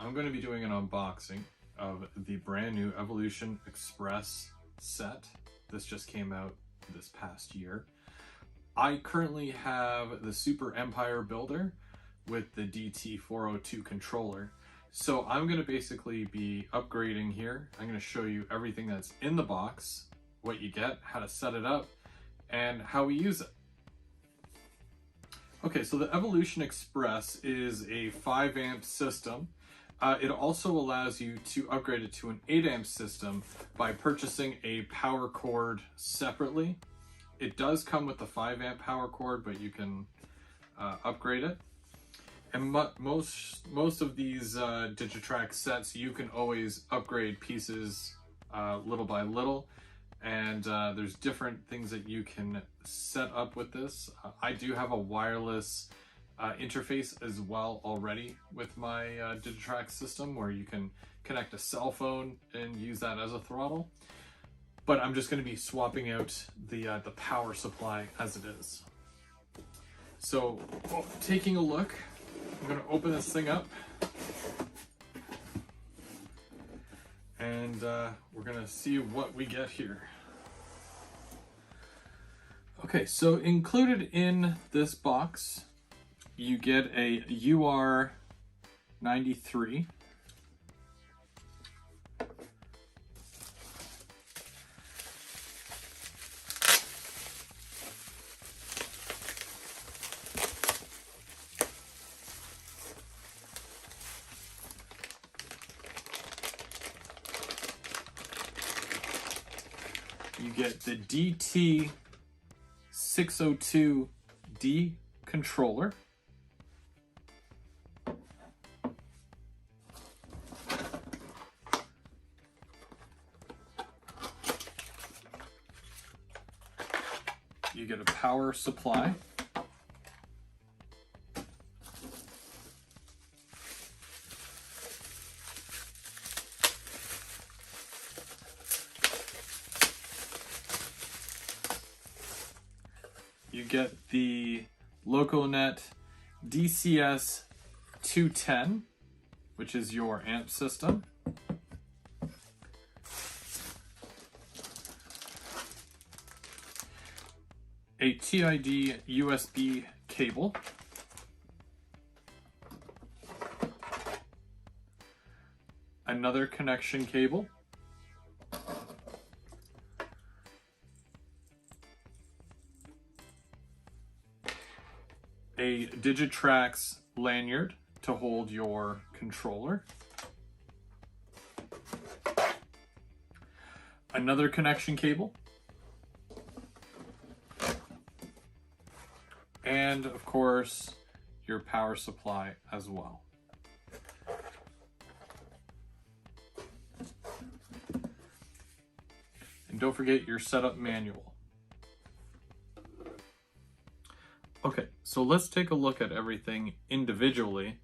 I'm going to be doing an unboxing of the brand new Evolution Express set. This just came out this past year. I currently have the Super Empire Builder with the DT402 controller. So I'm going to basically be upgrading here. I'm going to show you everything that's in the box, what you get, how to set it up, and how we use it. Okay, so the Evolution Express is a 5 amp system. It also allows you to upgrade it to an 8 amp system by purchasing a power cord separately. It does come with the 5 amp power cord, but you can upgrade it. And most of these Digitrax sets, you can always upgrade pieces little by little. And there's different things that you can set up with this. I do have a wireless interface as well already with my Digitrax system, where you can connect a cell phone and use that as a throttle. But I'm just going to be swapping out the power supply as it is. So taking a look, I'm going to open this thing up. And we're gonna see what we get here. Okay, so included in this box, you get a UR93. You get the DT602D controller. You get a power supply. You get the LocoNet DCS 210, which is your amp system. A TID USB cable. Another connection cable. A Digitrax lanyard to hold your controller. Another connection cable. And of course, your power supply as well. And don't forget your setup manual. Okay, so let's take a look at everything individually,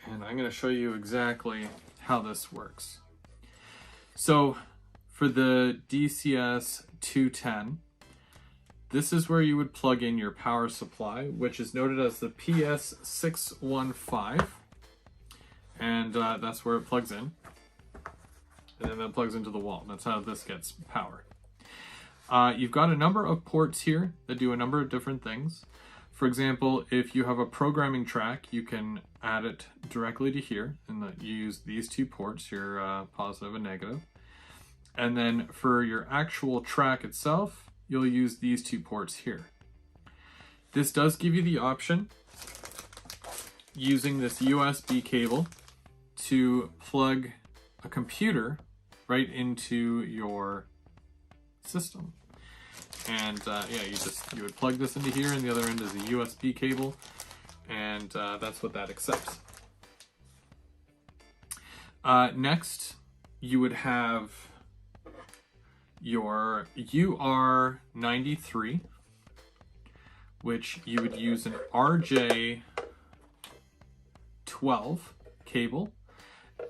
and I'm going to show you exactly how this works. So for the DCS 210, this is where you would plug in your power supply, which is noted as the PS615, and that's where it plugs in, and then that plugs into the wall. That's how this gets powered. You've got a number of ports here that do a number of different things. For example, if you have a programming track, you can add it directly to here, and you use these two ports, your positive and negative. And then for your actual track itself, you'll use these two ports here. This does give you the option, using this USB cable, to plug a computer right into your system. And yeah, you would plug this into here, and the other end is a USB cable, and that's what that accepts. Next, you would have your UR93, which you would use an RJ12 cable,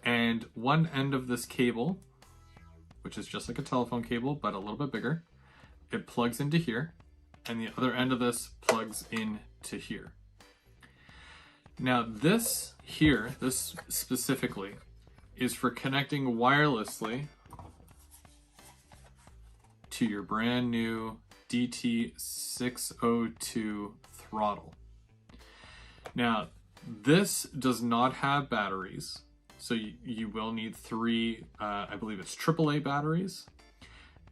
and one end of this cable, which is just like a telephone cable but a little bit bigger, it plugs into here, and the other end of this plugs into here. Now this here, this specifically, is for connecting wirelessly to your brand new DT602 throttle. Now, this does not have batteries, so you will need three, I believe it's AAA batteries,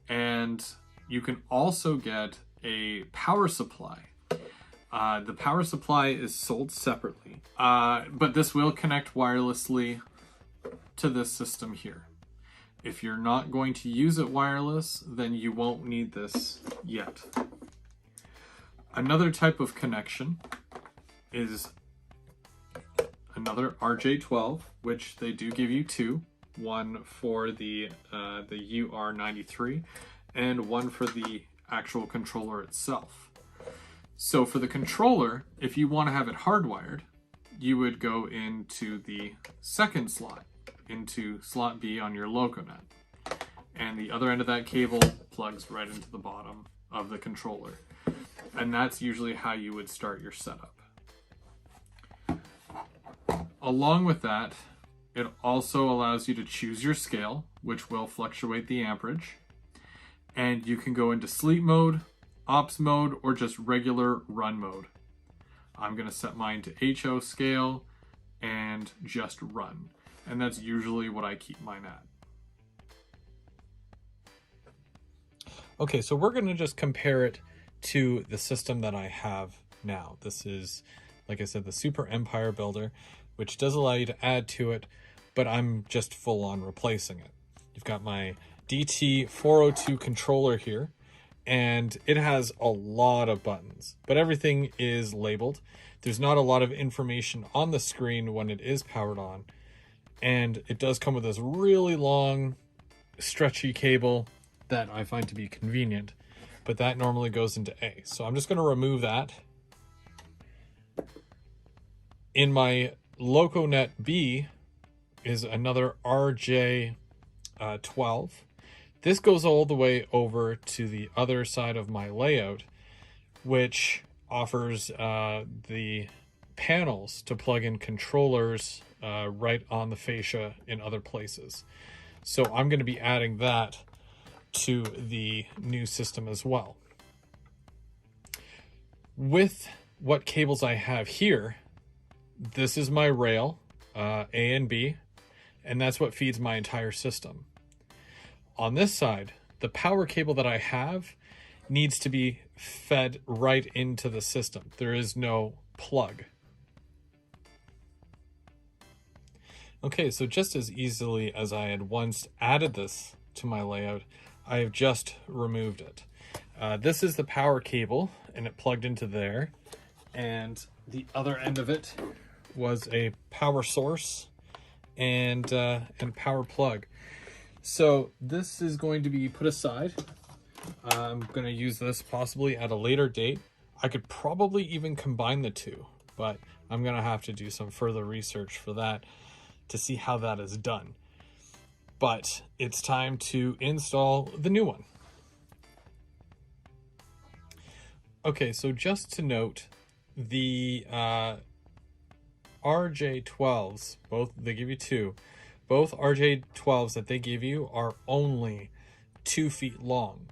and you can also get a power supply. The power supply is sold separately, but this will connect wirelessly to this system here. If you're not going to use it wireless, then you won't need this yet. Another type of connection is another RJ12, which they do give you two, one for the UR93 and one for the actual controller itself. So for the controller, if you want to have it hardwired, you would go into the second slot, into slot B on your LocoNet. And the other end of that cable plugs right into the bottom of the controller. And that's usually how you would start your setup. Along with that, it also allows you to choose your scale, which will fluctuate the amperage. And you can go into sleep mode, ops mode, or just regular run mode. I'm going to set mine to HO scale and just run. And that's usually what I keep mine at. Okay, so we're going to just compare it to the system that I have now. This is, like I said, the Super Empire Builder, which does allow you to add to it, but I'm just full on replacing it. You've got my DT402 controller here, and it has a lot of buttons, but everything is labeled. There's not a lot of information on the screen when it is powered on, and it does come with this really long, stretchy cable that I find to be convenient, but that normally goes into A. So I'm just going to remove that. In my LocoNet B is another RJ12. This goes all the way over to the other side of my layout, which offers the panels to plug in controllers right on the fascia in other places. So I'm going to be adding that to the new system as well. With what cables I have here, this is my rail, A and B, and that's what feeds my entire system. On this side, the power cable that I have needs to be fed right into the system. There is no plug. Okay, so just as easily as I had once added this to my layout, I have just removed it. This is the power cable, and it plugged into there. And the other end of it was a power source and power plug. So this is going to be put aside. I'm going to use this possibly at a later date. I could probably even combine the two, but I'm going to have to do some further research for that to see how that is done. But it's time to install the new one. Okay, so just to note, the RJ12s, both, they give you two. Both RJ12s that they give you are only 2 feet long.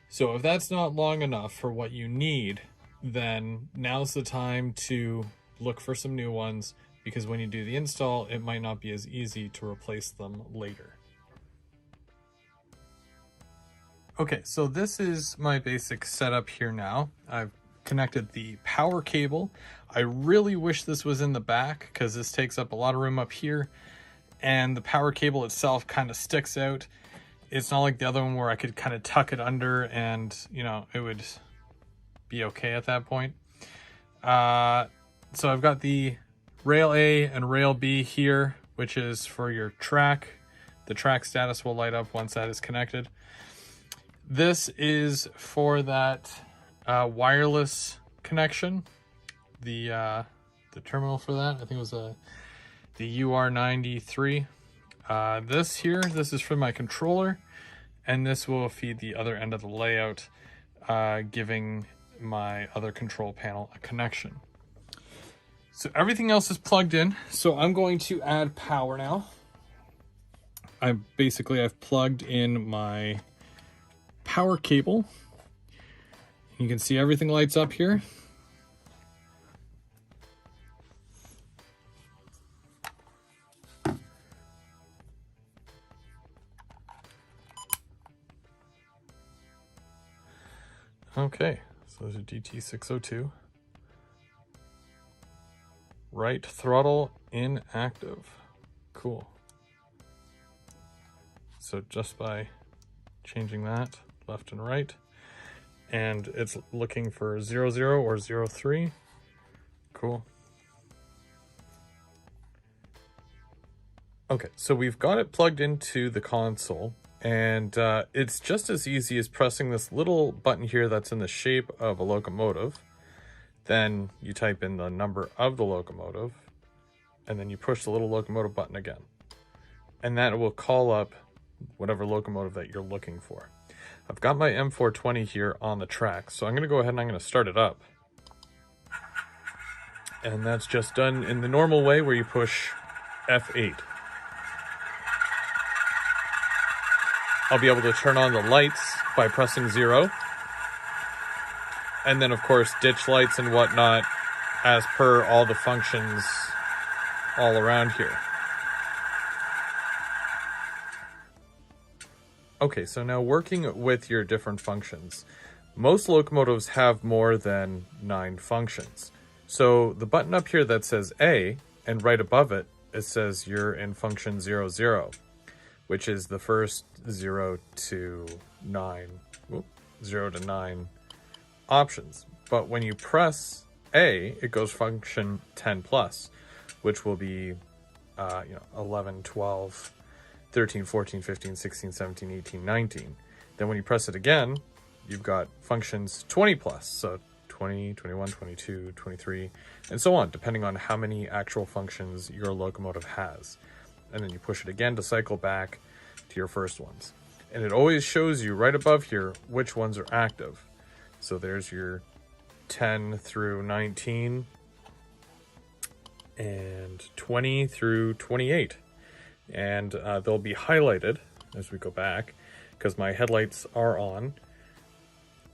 So if that's not long enough for what you need, then now's the time to look for some new ones, because when you do the install, it might not be as easy to replace them later. Okay, so this is my basic setup here now. I've connected the power cable. I really wish this was in the back, because this takes up a lot of room up here, and the power cable itself kind of sticks out. It's not like the other one where I could kind of tuck it under and, you know, it would be okay at that point. So I've got the rail A and rail B here, which is for your track. The track status will light up once that is connected. This is for that wireless connection. The terminal for that, I think it was the UR93. This is for my controller, and this will feed the other end of the layout, giving my other control panel a connection. So everything else is plugged in. So I'm going to add power now. I've plugged in my power cable. You can see everything lights up here. Okay, so there's a DT602. Right throttle inactive. Cool. So just by changing that left and right, and it's looking for 00 or 03. Cool. Okay, so we've got it plugged into the console, and it's just as easy as pressing this little button here that's in the shape of a locomotive. Then you type in the number of the locomotive, and then you push the little locomotive button again. And that will call up whatever locomotive that you're looking for. I've got my M420 here on the track, so I'm going to go ahead and I'm going to start it up. And that's just done in the normal way where you push F8. I'll be able to turn on the lights by pressing 0. And then, of course, ditch lights and whatnot as per all the functions all around here. Okay, so now working with your different functions. Most locomotives have more than 9 functions. So the button up here that says A, and right above it, it says you're in function 00, which is the first 0 to 9 options. But when you press A, it goes function 10 plus, which will be 11, 12, 13, 14, 15, 16, 17, 18, 19. Then when you press it again, you've got functions 20 plus, so 20, 21, 22, 23, and so on, depending on how many actual functions your locomotive has. And then you push it again to cycle back to your first ones. And it always shows you right above here which ones are active. So there's your 10 through 19 and 20 through 28. And they'll be highlighted as we go back because my headlights are on.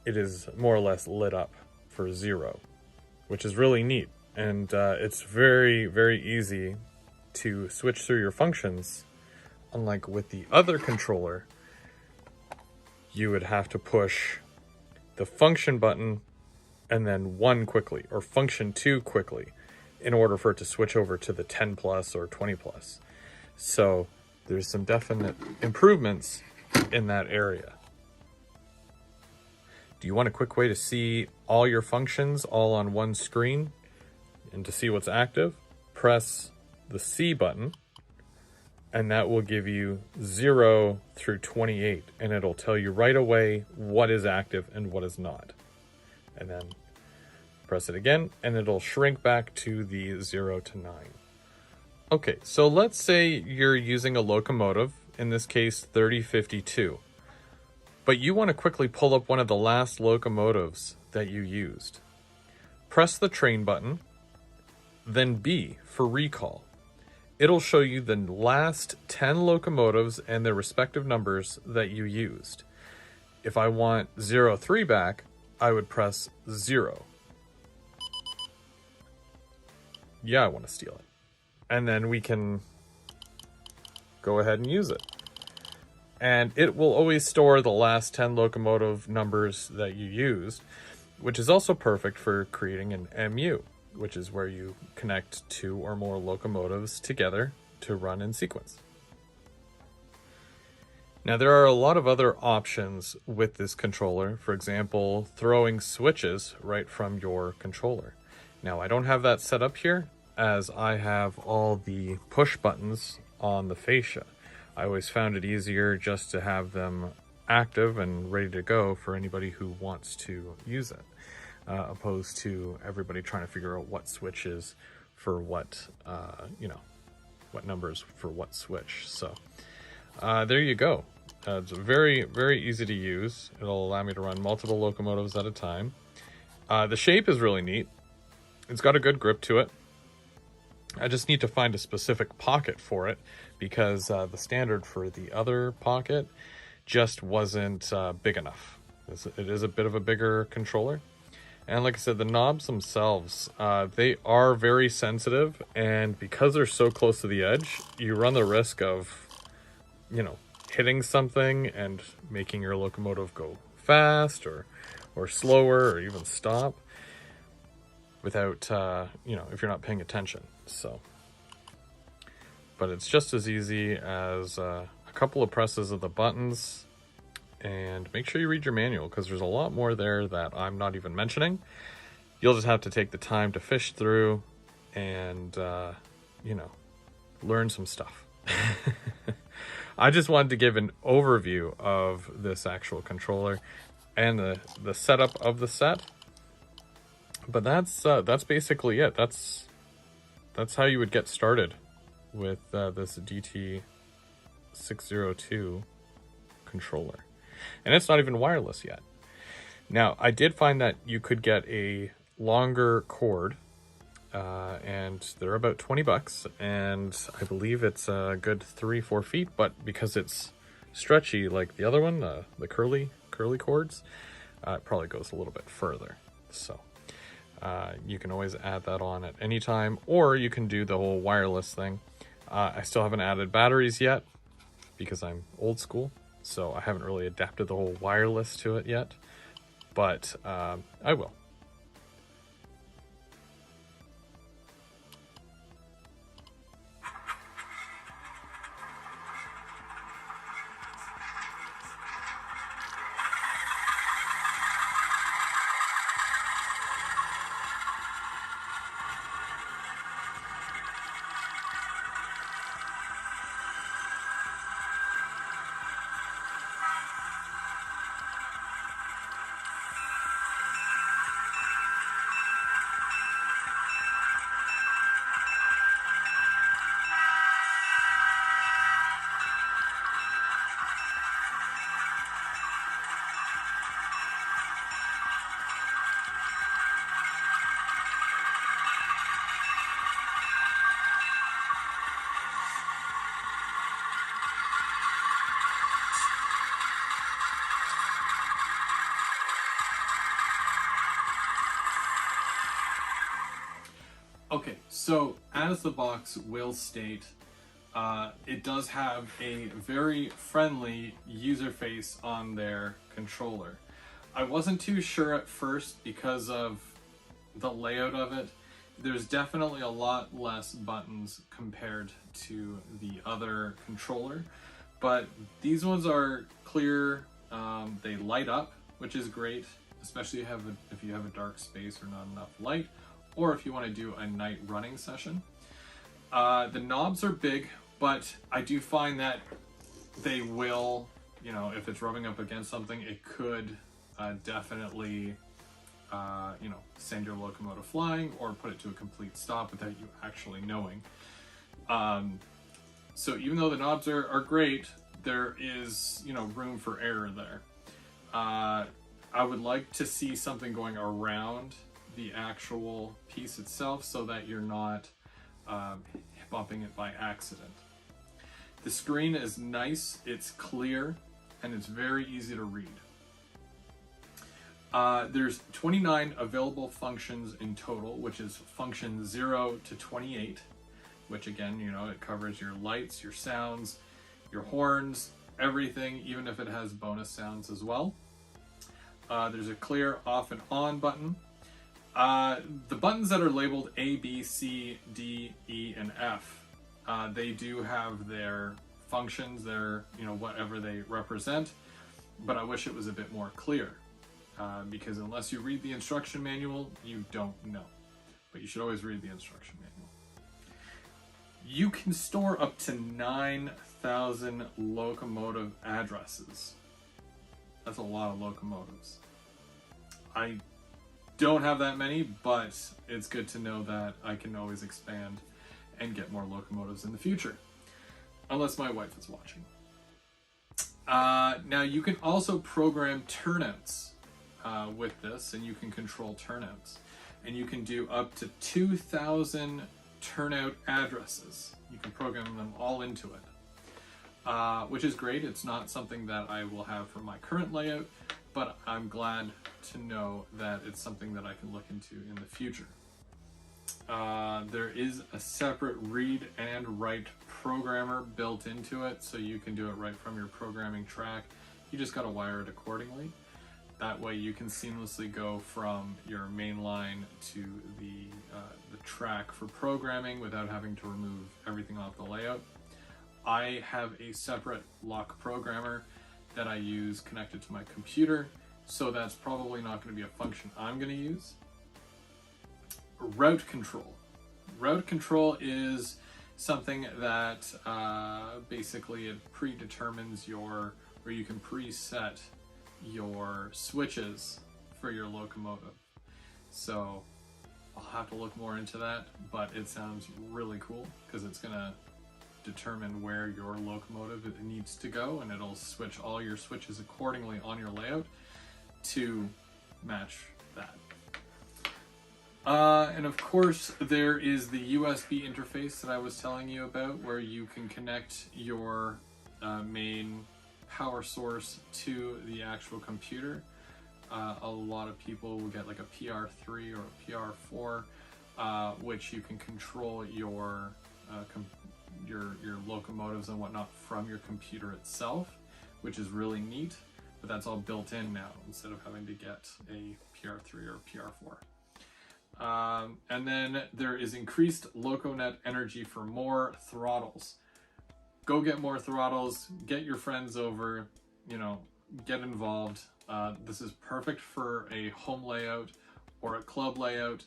It is more or less lit up for 0, which is really neat. And it's very, very easy to switch through your functions. Unlike with the other controller, you would have to push the function button and then 1 quickly, or function 2 quickly, in order for it to switch over to the 10 plus or 20 plus. So there's some definite improvements in that area. Do you want a quick way to see all your functions all on one screen and to see what's active? Press the C button, and that will give you 0 through 28, and it'll tell you right away what is active and what is not. And then press it again, and it'll shrink back to the 0 to 9. Okay, so let's say you're using a locomotive, in this case 3052, but you want to quickly pull up one of the last locomotives that you used. Press the train button, then B for recall. It'll show you the last 10 locomotives and their respective numbers that you used. If I want 03 back, I would press 0. Yeah, I want to steal it. And then we can go ahead and use it. And it will always store the last 10 locomotive numbers that you used, which is also perfect for creating an MU, which is where you connect 2 or more locomotives together to run in sequence. Now there are a lot of other options with this controller, for example, throwing switches right from your controller. Now I don't have that set up here, as I have all the push buttons on the fascia. I always found it easier just to have them active and ready to go for anybody who wants to use it, opposed to everybody trying to figure out what switches for what, what numbers for what switch. So there you go. It's very, very easy to use. It'll allow me to run multiple locomotives at a time. The shape is really neat. It's got a good grip to it. I just need to find a specific pocket for it, because the standard for the other pocket just wasn't big enough. It is a bit of a bigger controller. And like I said, the knobs themselves, they are very sensitive, and because they're so close to the edge, you run the risk of, you know, hitting something and making your locomotive go fast or slower or even stop without, you know, if you're not paying attention. So, but it's just as easy as a couple of presses of the buttons. And make sure you read your manual, because there's a lot more there that I'm not even mentioning. You'll just have to take the time to fish through and, you know, learn some stuff. I just wanted to give an overview of this actual controller and the setup of the set. But that's basically it. That's how you would get started with this DT602 controller. And it's not even wireless yet. Now, I did find that you could get a longer cord, and they're about $20, and I believe it's a good 3-4 feet, but because it's stretchy like the other one, the curly cords, it probably goes a little bit further. So you can always add that on at any time, or you can do the whole wireless thing. I still haven't added batteries yet because I'm old school. So I haven't really adapted the whole wireless to it yet, but I will. Okay, so as the box will state, it does have a very friendly user face on their controller. I wasn't too sure at first because of the layout of it. There's definitely a lot less buttons compared to the other controller, but these ones are clear. They light up, which is great, especially if you have a dark space or not enough light, or if you want to do a night running session. The knobs are big, but I do find that they will, you know, if it's rubbing up against something, it could definitely, you know, send your locomotive flying or put it to a complete stop without you actually knowing. So even though the knobs are great, there is, you know, room for error there. I would like to see something going around the actual piece itself so that you're not bumping it by accident. The screen is nice, it's clear, and it's very easy to read. There's 29 available functions in total, which is function 0 to 28, which again, you know, it covers your lights, your sounds, your horns, everything, even if it has bonus sounds as well. There's a clear off and on button. The buttons that are labeled A, B, C, D, E, and F, they do have their functions, their, you know, whatever they represent, but I wish it was a bit more clear, because unless you read the instruction manual, you don't know. But you should always read the instruction manual. You can store up to 9,000 locomotive addresses. That's a lot of locomotives. I don't have that many, but it's good to know that I can always expand and get more locomotives in the future, unless my wife is watching. Now you can also program turnouts with this, and you can control turnouts, and you can do up to 2,000 turnout addresses. You can program them all into it, which is great. It's not something that I will have for my current layout, but I'm glad to know that it's something that I can look into in the future. There is a separate read and write programmer built into it, so you can do it right from your programming track. You just got to wire it accordingly. That way you can seamlessly go from your main line to the track for programming without having to remove everything off the layout. I have a separate lock programmer that I use connected to my computer, so that's probably not going to be a function I'm going to use. Route control. Route control is something that basically it predetermines or you can preset your switches for your locomotive. So I'll have to look more into that, but it sounds really cool because it's gonna determine where your locomotive needs to go, and it'll switch all your switches accordingly on your layout to match that. And of course there is the USB interface that I was telling you about, where you can connect your main power source to the actual computer. A lot of people will get like a PR3 or a PR4, which you can control your locomotives and whatnot from your computer itself, which is really neat. But that's all built in now instead of having to get a PR3 or a PR4. And then there is increased LocoNet energy for more throttles. Go get more throttles, get your friends over, get involved. This is perfect for a home layout or a club layout.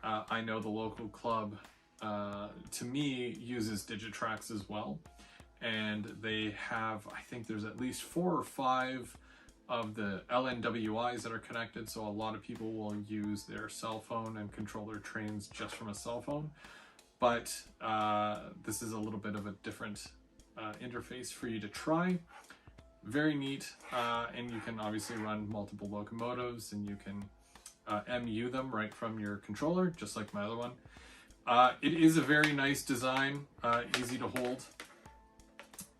I know the local club, to me, uses Digitrax as well. And they have, I think there's at least 4 or 5 of the LNWIs that are connected. So a lot of people will use their cell phone and control their trains just from a cell phone. But this is a little bit of a different interface for you to try. Very neat, and you can obviously run multiple locomotives, and you can MU them right from your controller, just like my other one. It is a very nice design, easy to hold,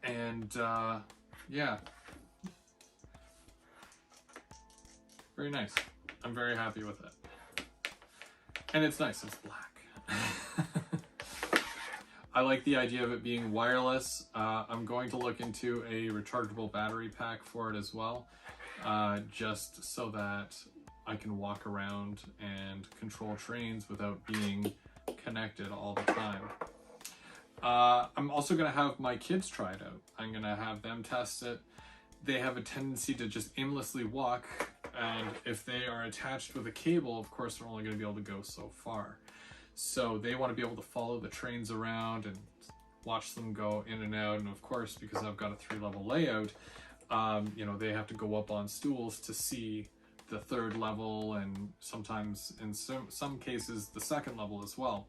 and yeah, very nice. I'm very happy with it, and it's nice. It's black. I like the idea of it being wireless. I'm going to look into a rechargeable battery pack for it as well, just so that I can walk around and control trains without being connected all the time. I'm also going to have my kids try it out. I'm going to have them test it. They have a tendency to just aimlessly walk, and if they are attached with a cable, of course, they're only going to be able to go so far. So they want to be able to follow the trains around and watch them go in and out. And of course, because I've got a 3-level layout, they have to go up on stools to see the 3rd level, and sometimes in some cases the 2nd level as well.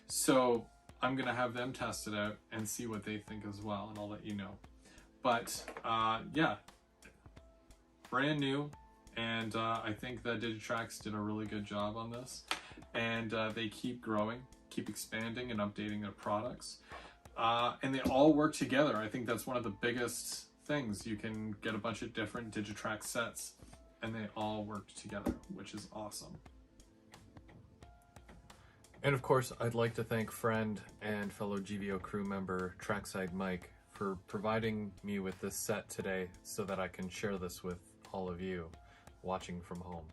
So I'm going to have them test it out and see what they think as well, and I'll let you know. But yeah, brand new. And I think that Digitrax did a really good job on this. And they keep growing, keep expanding and updating their products. And they all work together. I think that's one of the biggest things. You can get a bunch of different Digitrax sets and they all work together, which is awesome. And of course, I'd like to thank friend and fellow GVO crew member Trackside Mike for providing me with this set today so that I can share this with all of you watching from home.